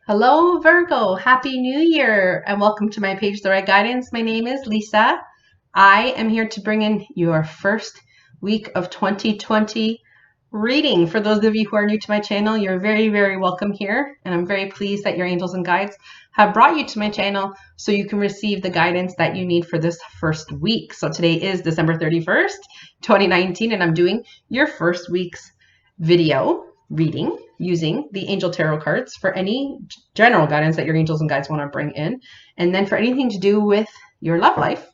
Hello, Virgo. Happy New Year and welcome to my page, The Right Guidance. My name is Lisa. I am here to bring in your first week of 2020 reading. For those of you who are new to my channel, you're very, very welcome here. And I'm very pleased that your angels and guides have brought you to my channel so you can receive the guidance that you need for this first week. So today is December 31st, 2019, and I'm doing your first week's video reading using the angel tarot cards for any general guidance that your angels and guides want to bring in. And then for anything to do with your love life,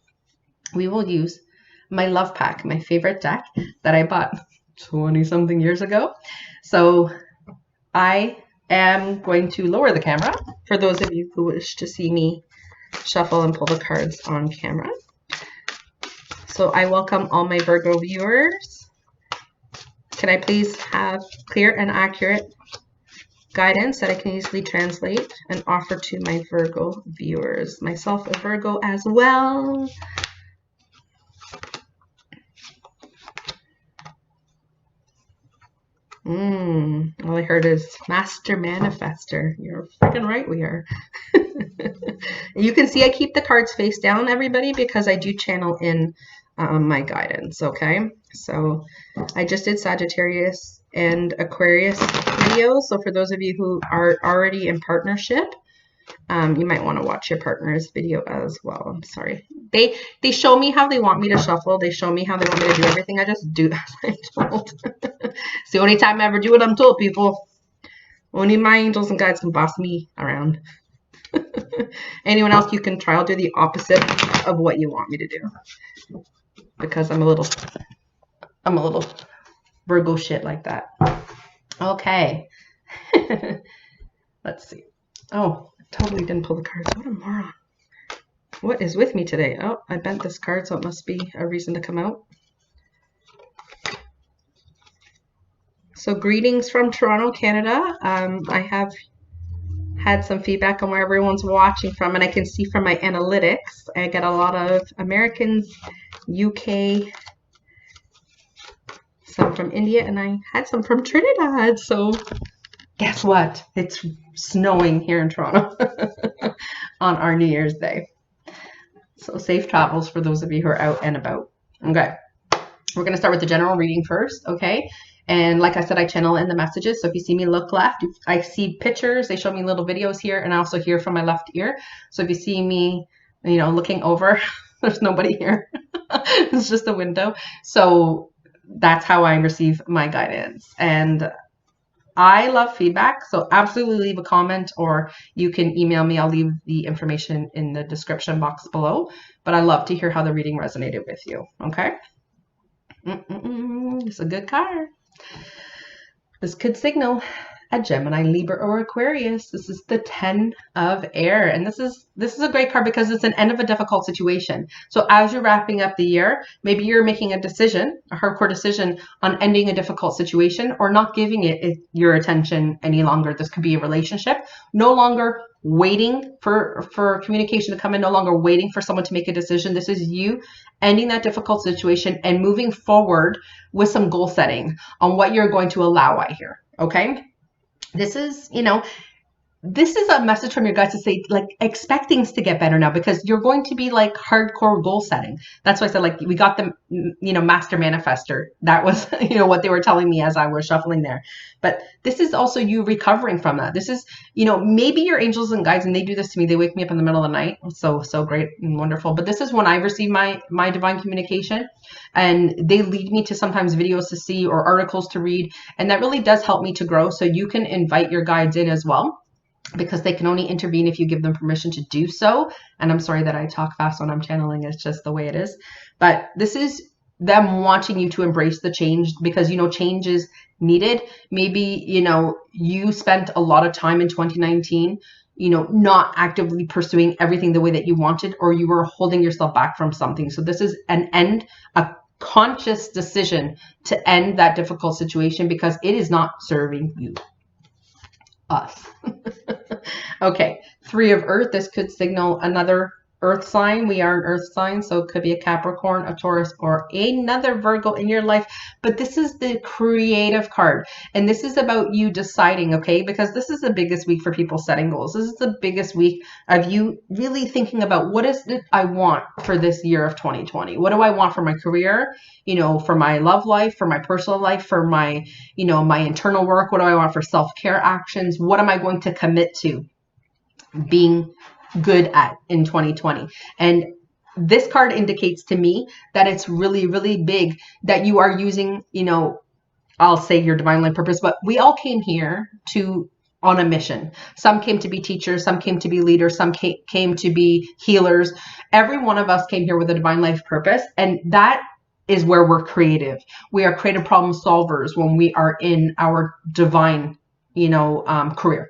we will use my love pack, my favorite deck that I bought 20 something years ago. So I am going to lower the camera for those of you who wish to see me shuffle and pull the cards on camera. So I welcome all my Virgo viewers. Can I please have clear and accurate guidance that I can easily translate and offer to my Virgo viewers? Myself a Virgo as well. All I heard is Master Manifester. You're freaking right, we are. You can see I keep the cards face down, everybody, because I do channel in my guidance, okay? So I just did Sagittarius and Aquarius videos. So for those of you who are already in partnership, you might want to watch your partner's video as well. I'm sorry. They show me how they want me to shuffle. They show me how they want me to do everything. I just do as I'm told. It's the only time I ever do what I'm told, people. Only my angels and guides can boss me around. Anyone else, you can try. I'll do the opposite of what you want me to do. Because I'm a little Virgo shit like that. Okay. Let's see. Oh, I totally didn't pull the cards. What a moron. What is with me today? Oh, I bent this card, so it must be a reason to come out. So greetings from Toronto, Canada. I have had some feedback on where everyone's watching from, and I can see from my analytics, I get a lot of Americans, UK, some from India, and I had some from Trinidad. So guess what? It's snowing here in Toronto on our New Year's Day. So safe travels for those of you who are out and about. Okay, we're going to start with the general reading first, okay? And like I said, I channel in the messages. So if you see me look left, I see pictures. They show me little videos here, and I also hear from my left ear. So if you see me, looking over, there's nobody here. It's just a window. So that's how I receive my guidance. And I love feedback. So absolutely leave a comment, or you can email me. I'll leave the information in the description box below. But I love to hear how the reading resonated with you. Okay. It's a good card. This could signal a Gemini, Libra, or Aquarius. This is the 10 of air. And this is a great card because it's an end of a difficult situation. So as you're wrapping up the year, maybe you're making a decision, a hardcore decision on ending a difficult situation or not giving it your attention any longer. This could be a relationship, no longer waiting for communication to come in, no longer waiting for someone to make a decision. This is you ending that difficult situation and moving forward with some goal setting on what you're going to allow out here. Okay. This is, this is a message from your guides to say, like, expect things to get better now, because you're going to be like hardcore goal setting. That's why I said, like, we got the, Master Manifester. That was, what they were telling me as I was shuffling there. But this is also you recovering from that. This is, maybe your angels and guides, and they do this to me. They wake me up in the middle of the night. So great and wonderful. But this is when I receive my divine communication, and they lead me to sometimes videos to see or articles to read. And that really does help me to grow. So you can invite your guides in as well, because they can only intervene if you give them permission to do so. And I'm sorry that I talk fast when I'm channeling. It's just the way it is. But this is them wanting you to embrace the change, because, change is needed. Maybe, you spent a lot of time in 2019, not actively pursuing everything the way that you wanted, or you were holding yourself back from something. So this is a conscious decision to end that difficult situation, because it is not serving you. Us. Okay, 3 of Earth. This could signal another earth sign. We are an earth sign, so it could be a Capricorn, a Taurus, or another Virgo in your life. But this is the creative card. And this is about you deciding, okay? Because this is the biggest week for people setting goals. This is the biggest week of you really thinking about what is it I want for this year of 2020? What do I want for my career? For my love life, for my personal life, for my, my internal work? What do I want for self-care actions? What am I going to commit to being good at in 2020? And this card indicates to me that it's really, really big that you are using, I'll say your divine life purpose, but we all came here on a mission. Some came to be teachers, some came to be leaders, some came to be healers. Every one of us came here with a divine life purpose, and that is where we're creative. We are creative problem solvers when we are in our divine, career.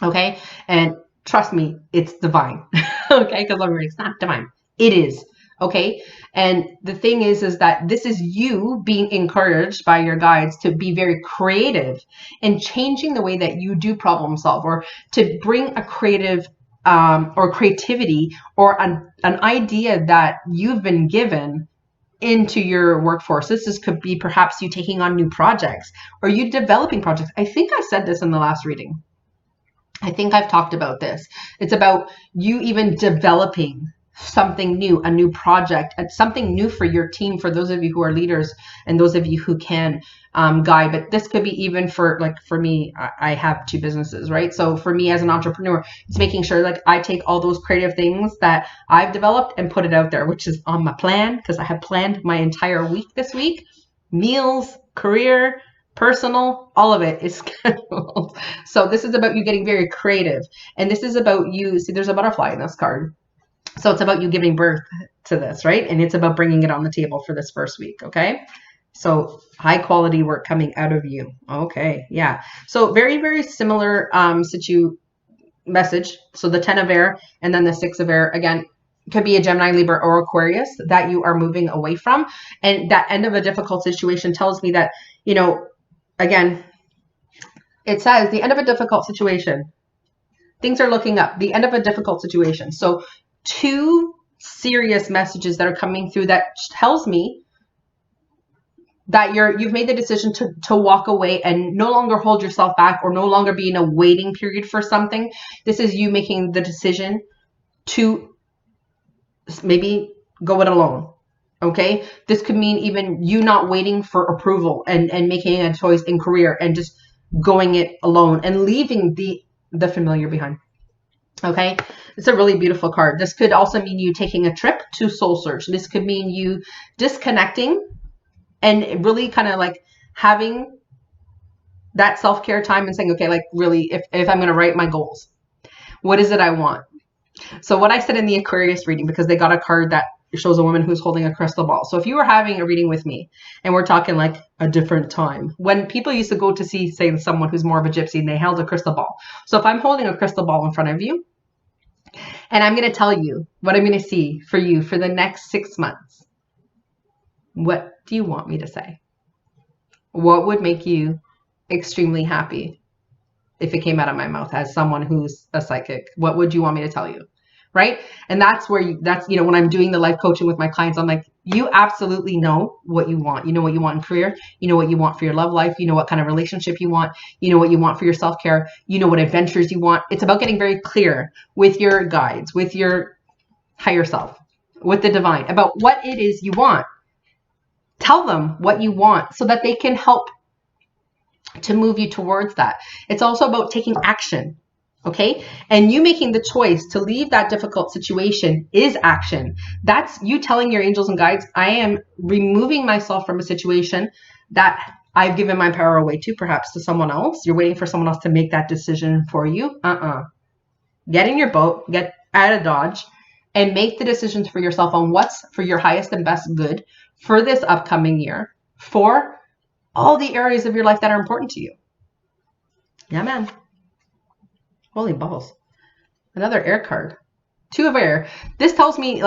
Okay. And trust me, it's divine. Okay. Because it's not divine. It is. Okay. And the thing is that this is you being encouraged by your guides to be very creative and changing the way that you do problem solve, or to bring a creative or creativity or an idea that you've been given into your workforce. This could be perhaps you taking on new projects or you developing projects. I think I said this in the last reading. I think I've talked about this. It's about you even developing something new, a new project, something new for your team, for those of you who are leaders and those of you who can guide. But this could be even for me, I have 2 businesses, right? So for me as an entrepreneur, it's making sure I take all those creative things that I've developed and put it out there, which is on my plan, because I have planned my entire week this week. Meals, career, personal, all of it is scheduled. So this is about you getting very creative. And this is about you. See, there's a butterfly in this card. So it's about you giving birth to this, right? And it's about bringing it on the table for this first week. Okay. So high quality work coming out of you. Okay. Yeah. So very, very similar message. So the 10 of air and then the 6 of air, again, could be a Gemini, Libra, or Aquarius that you are moving away from. And that end of a difficult situation tells me that, again, it says the end of a difficult situation. Things are looking up. The end of a difficult situation. So 2 serious messages that are coming through that tells me that you've made the decision to walk away and no longer hold yourself back or no longer be in a waiting period for something. This is you making the decision to maybe go it alone. Okay. This could mean even you not waiting for approval and making a choice in career and just going it alone and leaving the familiar behind. Okay. It's a really beautiful card. This could also mean you taking a trip to soul search. This could mean you disconnecting and really kind of having that self-care time and saying, okay, really, if I'm going to write my goals, what is it I want? So what I said in the Aquarius reading, because they got a card that shows a woman who's holding a crystal ball. So if you were having a reading with me and we're talking a different time, when people used to go to see, say, someone who's more of a gypsy and they held a crystal ball. So if I'm holding a crystal ball in front of you and I'm going to tell you what I'm going to see for you for the next 6 months, what do you want me to say? What would make you extremely happy if it came out of my mouth as someone who's a psychic? What would you want me to tell you? Right? And that's where when I'm doing the life coaching with my clients, I'm like, you absolutely know what you want. You know what you want in career. You know what you want for your love life. You know what kind of relationship you want. You know what you want for your self-care. You know what adventures you want. It's about getting very clear with your guides, with your higher self, with the divine about what it is you want. Tell them what you want so that they can help to move you towards that. It's also about taking action. Okay. And you making the choice to leave that difficult situation is action. That's you telling your angels and guides, I am removing myself from a situation that I've given my power away to, perhaps to someone else. You're waiting for someone else to make that decision for you. Get in your boat, get out of Dodge, and make the decisions for yourself on what's for your highest and best good for this upcoming year, for all the areas of your life that are important to you. Yeah, man. Holy balls. Another air card. 2 of air. This tells me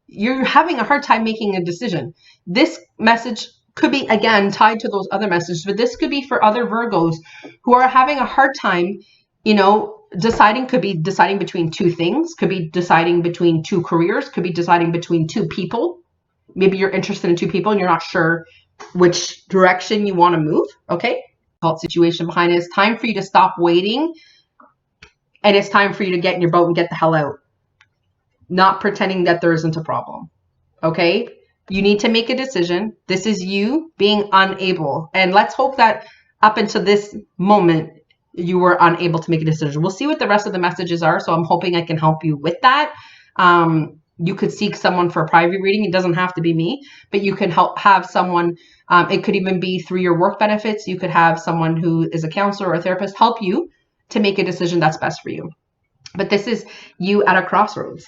you're having a hard time making a decision. This message could be, again, tied to those other messages, but this could be for other Virgos who are having a hard time, deciding could be deciding between two things, could be deciding between two careers, could be deciding between two people. Maybe you're interested in two people and you're not sure which direction you want to move. Okay. Situation behind it. It's time for you to stop waiting, and it's time for you to get in your boat and get the hell out. Not pretending that there isn't a problem. Okay. You need to make a decision. This is you being unable. And let's hope that up until this moment, you were unable to make a decision. We'll see what the rest of the messages are. So I'm hoping I can help you with that. You could seek someone for a private reading. It doesn't have to be me, but you can have someone. It could even be through your work benefits. You could have someone who is a counselor or a therapist help you to make a decision that's best for you. But this is you at a crossroads.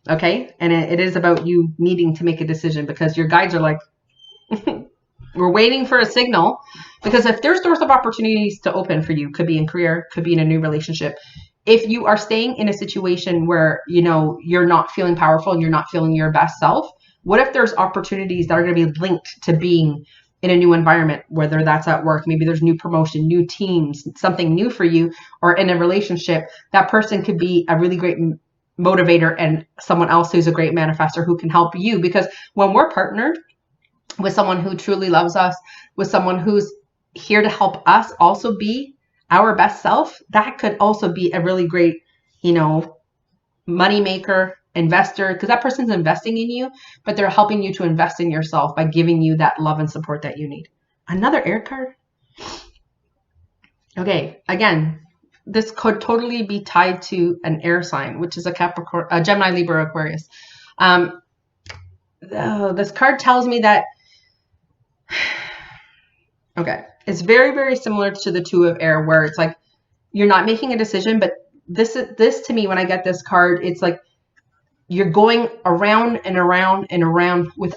Okay. And it is about you needing to make a decision, because your guides are like, we're waiting for a signal, because if there's doors of opportunities to open for you, could be in career, could be in a new relationship. If you are staying in a situation where, you're not feeling powerful and you're not feeling your best self, what if there's opportunities that are going to be linked to being in a new environment, whether that's at work, maybe there's new promotion, new teams, something new for you, or in a relationship, that person could be a really great motivator and someone else who's a great manifestor who can help you. Because when we're partnered with someone who truly loves us, with someone who's here to help us also be our best self, that could also be a really great, money maker, investor, because that person's investing in you, but they're helping you to invest in yourself by giving you that love and support that you need. Another air card. Okay, again, this could totally be tied to an air sign, which is a Capricorn, a Gemini, Libra, Aquarius. This card tells me that, okay, it's very, very similar to the Two of Air, where it's like you're not making a decision, but this to me, when I get this card, it's like you're going around and around and around with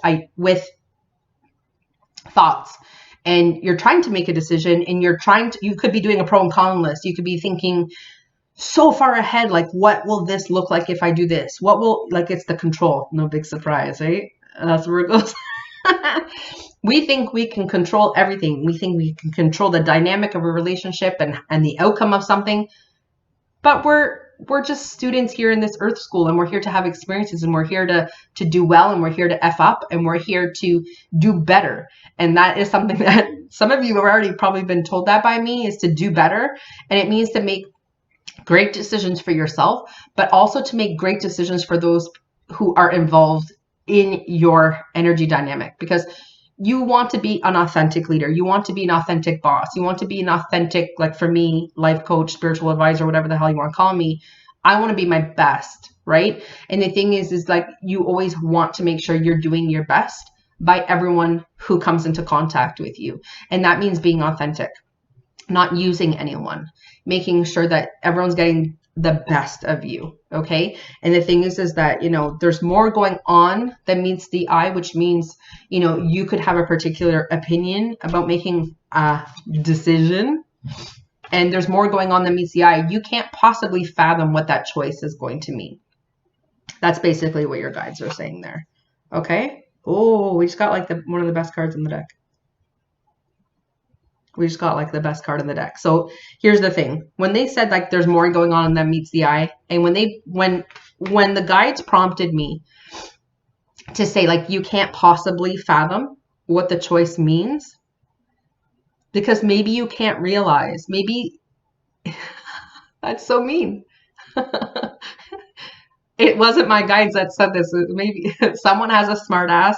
thoughts, and you're trying to make a decision, and you could be doing a pro and con list. You could be thinking so far ahead, like, what will this look like if I do this? What will, like, it's the control. No big surprise, right? That's where it goes. We think we can control everything. We think we can control the dynamic of a relationship and the outcome of something. But we're just students here in this earth school, and we're here to have experiences, and we're here to do well, and we're here to F up, and we're here to do better. And that is something that some of you have already probably been told that by me, is to do better. And it means to make great decisions for yourself, but also to make great decisions for those who are involved in your energy dynamic, because you want to be an authentic leader. You want to be an authentic boss. You want to be an authentic, like for me, life coach, spiritual advisor, whatever the hell you want to call me. I want to be my best, right? And the thing is like you always want to make sure you're doing your best by everyone who comes into contact with you. And that means being authentic, not using anyone, making sure that everyone's getting the best of you. Okay. And the thing is that, there's more going on than meets the eye, which means, you could have a particular opinion about making a decision, and there's more going on than meets the eye. You can't possibly fathom what that choice is going to mean. That's basically what your guides are saying there. Okay. Oh, we just got like one of the best cards in the deck. We just got like the best card in the deck. So here's the thing. When they said like there's more going on than meets the eye, and when the guides prompted me to say like you can't possibly fathom what the choice means, because maybe you can't realize, maybe that's so mean. It wasn't my guides that said this. Maybe someone has a smart ass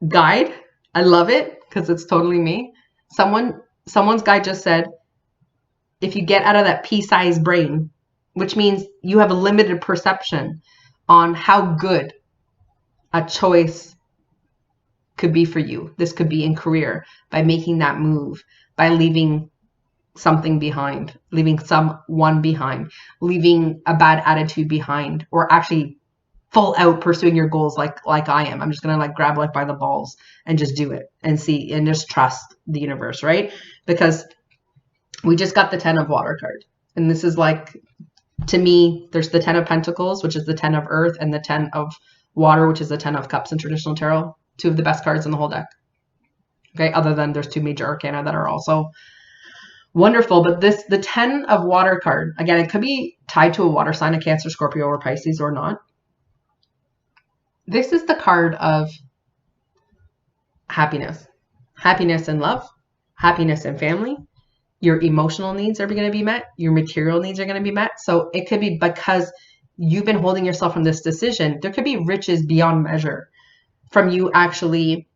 guide. I love it because it's totally me. Someone's guide just said, if you get out of that pea-sized brain, which means you have a limited perception on how good a choice could be for you. This could be in career, by making that move, by leaving something behind, leaving someone behind, leaving a bad attitude behind, or actually full out pursuing your goals like I am. I'm just going to like grab life by the balls and just do it and see, and just trust the universe, right? Because we just got the 10 of water card. And this is like, to me, there's the 10 of pentacles, which is the 10 of earth, and the 10 of water, which is the 10 of cups in traditional tarot. Two of the best cards in the whole deck. Okay. Other than there's two major arcana that are also Wonderful. But the 10 of water card, again, it could be tied to a water sign, a Cancer, Scorpio, or Pisces, or not. This is the card of happiness. Happiness in love, happiness in family. Your emotional needs are going to be met. Your material needs are going to be met. So it could be because you've been holding yourself from this decision. There could be riches beyond measure from you actually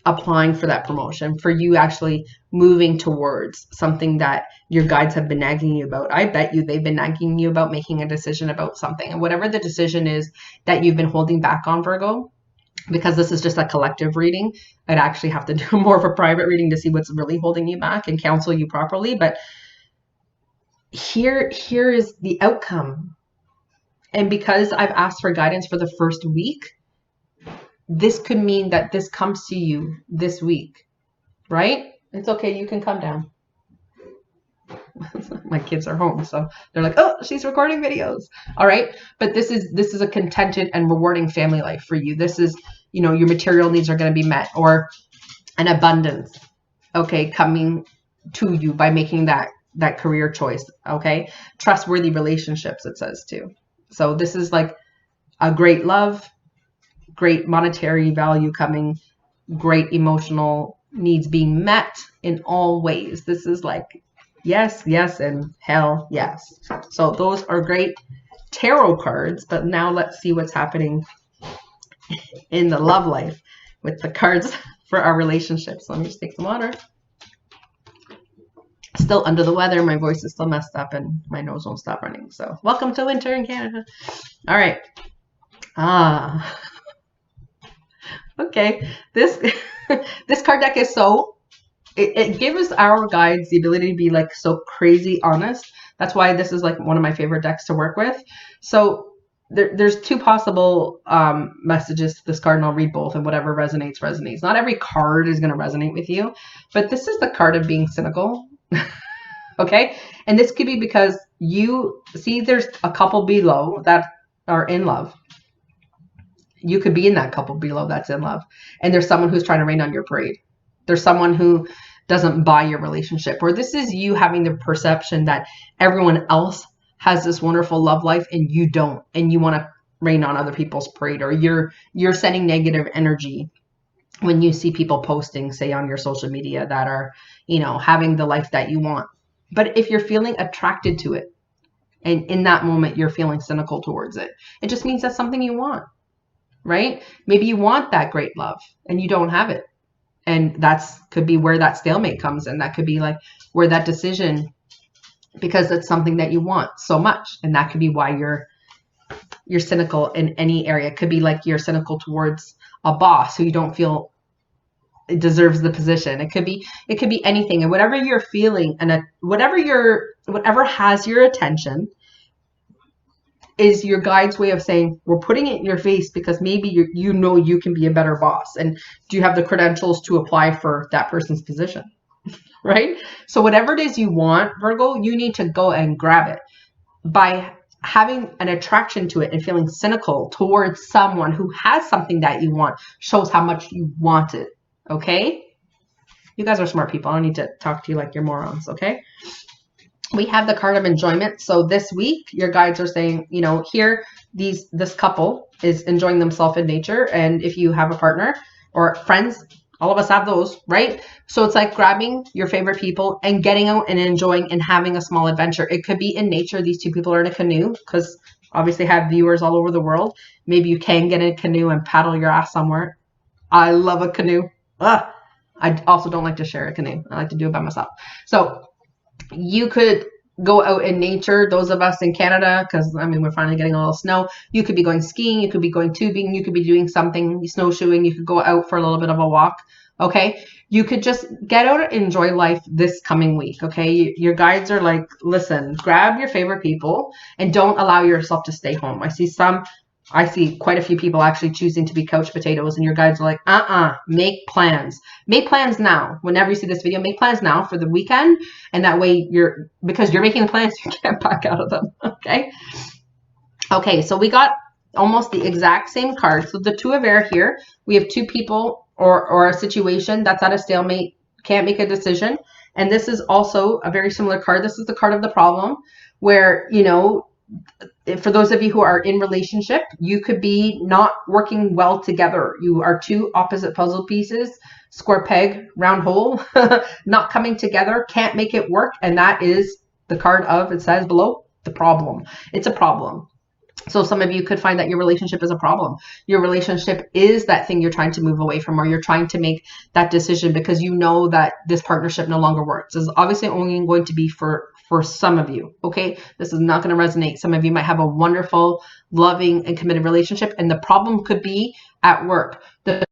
applying for that promotion, for you actually moving towards something that your guides have been nagging you about. I bet you they've been nagging you about making a decision about something. And whatever the decision is that you've been holding back on, Virgo, because this is just a collective reading, I'd actually have to do more of a private reading to see what's really holding you back and counsel you properly. But here is the outcome. And because I've asked for guidance for the first week, this could mean that this comes to you this week, right? It's okay. You can come down. My kids are home, so they're like, oh, she's recording videos. All right. But this is a contented and rewarding family life for you. This is, your material needs are going to be met, or an abundance, okay, coming to you by making that career choice, okay? Trustworthy relationships, it says too. So this is like a great love, great monetary value coming, great emotional needs being met in all ways. This is like yes, yes, and hell yes. So those are great tarot cards, but now let's see what's happening in the love life with the cards for our relationships. Let me just take some water. Still under the weather. My voice is still messed up and my nose won't stop running. So welcome to winter in Canada. All right. Okay. This card deck is so, it gives our guides the ability to be like so crazy honest. That's why this is like one of my favorite decks to work with. So there's two possible messages to this card, and I'll read both, and whatever resonates, resonates. Not every card is going to resonate with you, but this is the card of being cynical. Okay. And this could be because you see there's a couple below that are in love. You could be in that couple below that's in love. And there's someone who's trying to rain on your parade. There's someone who doesn't buy your relationship. Or this is you having the perception that everyone else has this wonderful love life and you don't. And you want to rain on other people's parade. Or you're sending negative energy when you see people posting, say, on your social media that are, having the life that you want. But if you're feeling attracted to it, and in that moment you're feeling cynical towards it, it just means that's something you want, right? Maybe you want that great love and you don't have it. And could be where that stalemate comes in. That could be like where that decision, because it's something that you want so much. And that could be why you're cynical in any area. It could be like you're cynical towards a boss who you don't feel deserves the position. It could be anything. And whatever you're feeling and whatever has your attention is your guide's way of saying, we're putting it in your face because maybe you can be a better boss. And do you have the credentials to apply for that person's position? Right? So whatever it is you want, Virgo, you need to go and grab it. By having an attraction to it and feeling cynical towards someone who has something that you want shows how much you want it. Okay? You guys are smart people. I don't need to talk to you like you're morons. Okay? We have the card of enjoyment. So this week, your guides are saying, here, this couple is enjoying themselves in nature. And if you have a partner or friends, all of us have those, right? So it's like grabbing your favorite people and getting out and enjoying and having a small adventure. It could be in nature. These two people are in a canoe because obviously have viewers all over the world. Maybe you can get in a canoe and paddle your ass somewhere. I love a canoe. I also don't like to share a canoe. I like to do it by myself. So you could go out in nature. Those of us in Canada, because we're finally getting a little snow. You could be going skiing. You could be going tubing. You could be doing something, snowshoeing. You could go out for a little bit of a walk. Okay. You could just get out and enjoy life this coming week. Okay. Your guides are like, listen, grab your favorite people and don't allow yourself to stay home. I see quite a few people actually choosing to be couch potatoes, and your guides are like, make plans. Make plans now. Whenever you see this video, make plans now for the weekend. And that way because you're making the plans, you can't back out of them. Okay. Okay. So we got almost the exact same card. So the Two of Air here, we have two people or a situation that's at a stalemate, can't make a decision. And this is also a very similar card. This is the card of the problem where, you know, for those of you who are in relationship, you could be not working well together. You are two opposite puzzle pieces, square peg, round hole, not coming together, can't make it work. And that is the card of, it says below, the problem. It's a problem. So some of you could find that your relationship is a problem. Your relationship is that thing you're trying to move away from, or you're trying to make that decision because you know that this partnership no longer works. This is obviously only going to be for some of you, okay? This is not going to resonate. Some of you might have a wonderful, loving, and committed relationship, and the problem could be at work. The